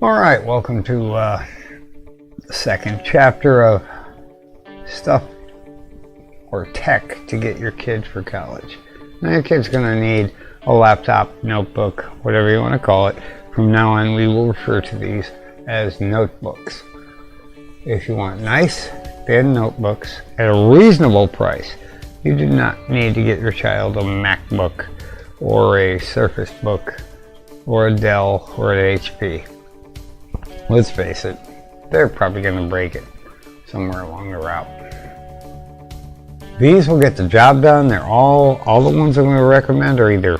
Alright, welcome to the second chapter of stuff or tech to get your kid for college. Now your kid's going to need a laptop, notebook, whatever you want to call it. From now on we will refer to these as notebooks. If you want nice, thin notebooks at a reasonable price, you do not need to get your child a MacBook or a Surface Book or a Dell or an HP. Let's face it, they're probably going to break it somewhere along the route. These will get the job done. They're all the ones I'm going to recommend are either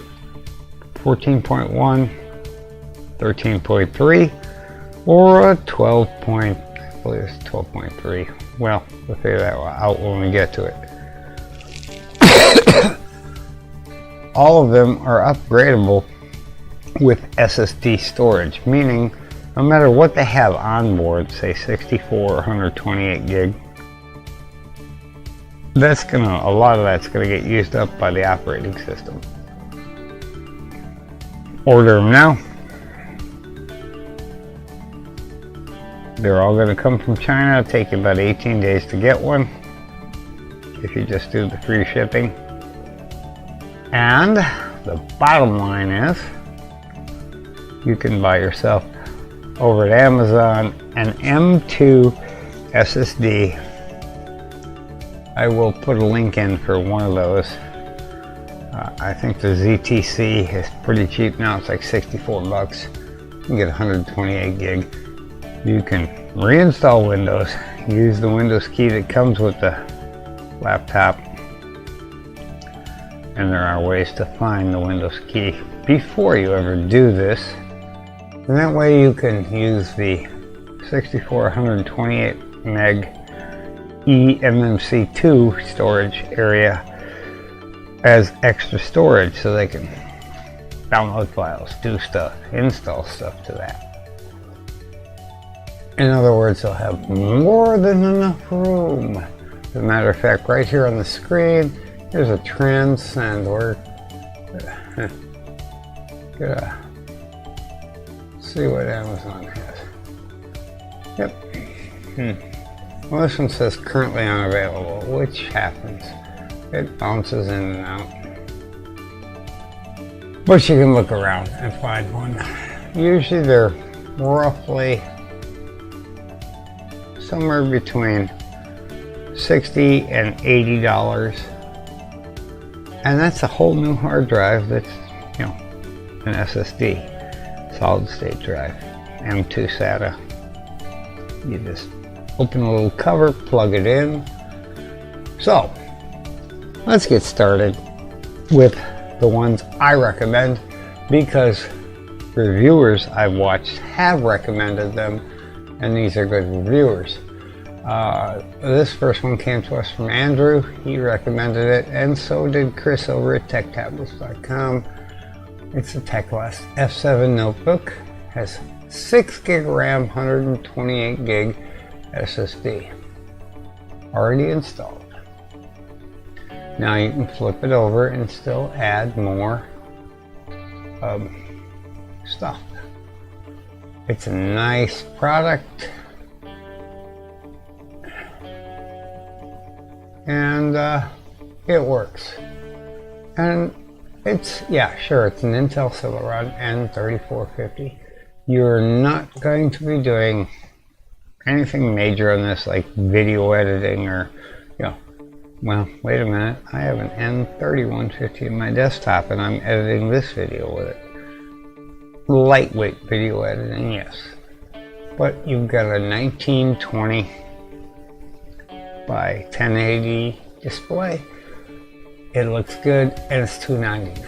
14.1, 13.3, or a 12.3. Well, we'll figure that out when we get to it. All of them are upgradable with SSD storage, meaning no matter what they have on board, say 64 or 128 gig, a lot of that's gonna get used up by the operating system. Order them now. They're all gonna come from China. It'll take you about 18 days to get one if you just do the free shipping. And the bottom line is, you can buy yourself over at Amazon an M2 SSD. I will put a link in for one of those. I think the ZTC is pretty cheap now. It's like 64 bucks. You can get 128 gig. You can reinstall Windows, use the Windows key that comes with the laptop, and there are ways to find the Windows key before you ever do this. And that way you can use the 64 128 meg eMMC2 storage area as extra storage so they can download files, do stuff, install stuff to that. In other words, they'll have more than enough room. As a matter of fact, right here on the screen, there's a Transcend. We're gonna see what Amazon has. Yep. Well, this one says currently unavailable, which happens. It bounces in and out. But you can look around and find one. Usually they're roughly somewhere between $60 and $80. And that's a whole new hard drive that's, an SSD, solid state drive, M2 SATA. You just open a little cover, plug it in. So, let's get started with the ones I recommend because reviewers I've watched have recommended them, and these are good reviewers. This first one came to us from Andrew. He recommended it, and so did Chris over at TechTablets.com. It's a Teclast F7 notebook. Has 6 gig RAM, 128 gig SSD. Already installed. Now you can flip it over and still add more stuff. It's a nice product. And it works. And it's an Intel Celeron N3450. You're not going to be doing anything major on this like video editing or, well, wait a minute. I have an N3150 in my desktop and I'm editing this video with it. Lightweight video editing, yes. But you've got a 1920 by 1080 display. It looks good and it's $299.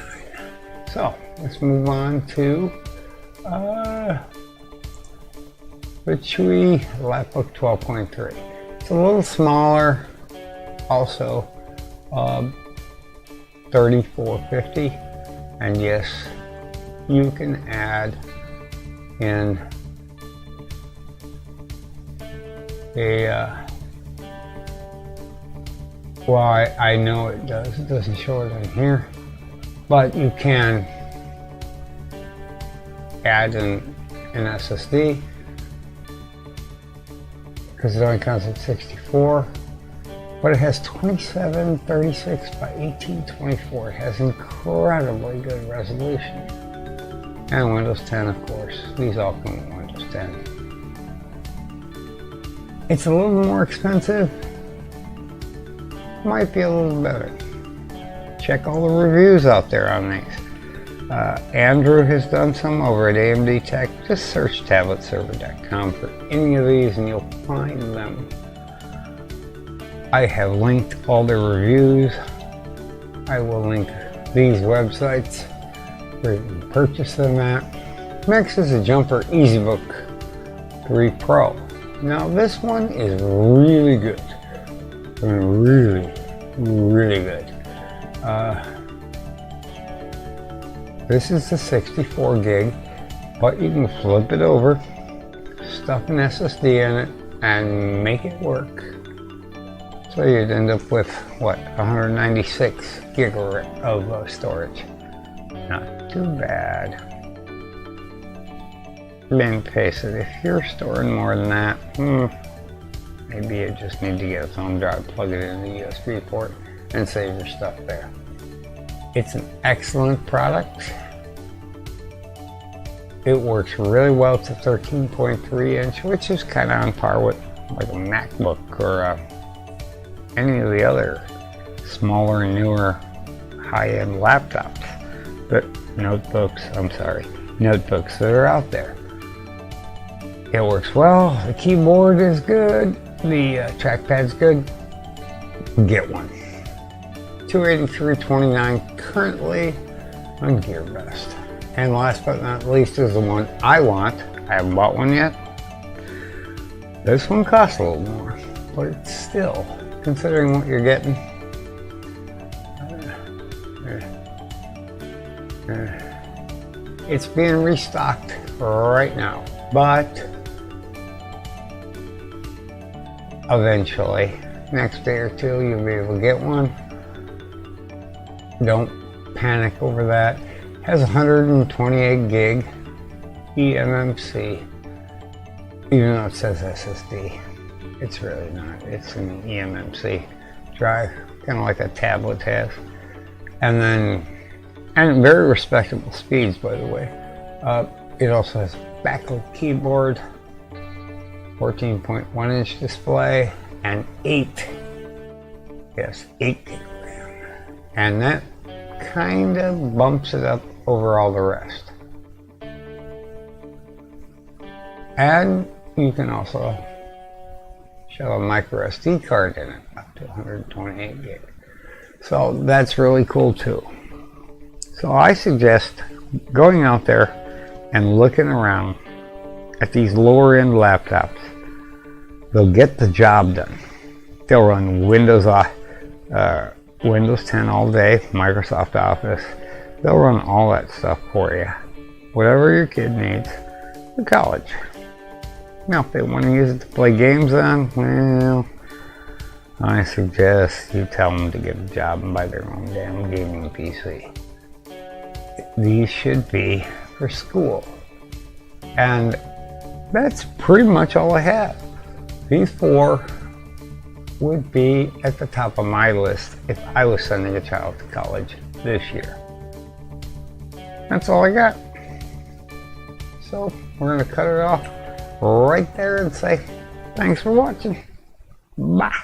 So let's move on to the Chewy Lapbook 12.3. It's a little smaller, also 3450, and yes, you can add in a I know it does. It doesn't show it in here, but you can add an SSD because it only comes with 64, but it has 2736 by 1824. It has incredibly good resolution. And Windows 10, of course. These all come with Windows 10. It's a little more expensive. Might be a little better. Check all the reviews out there on these. Andrew has done some over at AMD Tech. Just search tabletserver.com for any of these and you'll find them. I have linked all the reviews. I will link these websites where you can purchase them at. Next is the Jumper EasyBook 3 Pro. Now this one is really good. Really good. This is the 64 gig, but you can flip it over, stuff an SSD in it, and make it work. So you'd end up with, what, 196 gig of storage. Not too bad. Then face it, if you're storing more than that, maybe you just need to get a thumb drive, plug it in the USB port, and save your stuff there. It's an excellent product. It works really well to 13.3 inch, which is kind of on par with like a MacBook or any of the other smaller, newer, high-end laptops, but notebooks that are out there. It works well. The keyboard is good. The trackpad's good. Get one. $283.29 currently on GearBest. And last but not least is the one I want. I haven't bought one yet. This one costs a little more, but it's still, considering what you're getting, it's being restocked right now, but eventually, next day or two, you'll be able to get one. Don't panic over that. It has 128 gig eMMC, even though it says SSD. It's really not. It's an eMMC drive, kind of like a tablet has. And very respectable speeds, by the way. It also has backlit keyboard, 14.1 inch display, and 8 gig RAM. And that kind of bumps it up over all the rest. And you can also shove a micro SD card in it, up to 128 gig. So that's really cool too. So I suggest going out there and looking around at these lower end laptops. They'll get the job done. They'll run Windows 10 all day, Microsoft Office. They'll run all that stuff for you. Whatever your kid needs for college. Now, if they want to use it to play games on, well, I suggest you tell them to get a job and buy their own damn gaming PC. These should be for school. And that's pretty much all I have. These four would be at the top of my list if I was sending a child to college this year. That's all I got. So we're going to cut it off right there and say thanks for watching. Bye.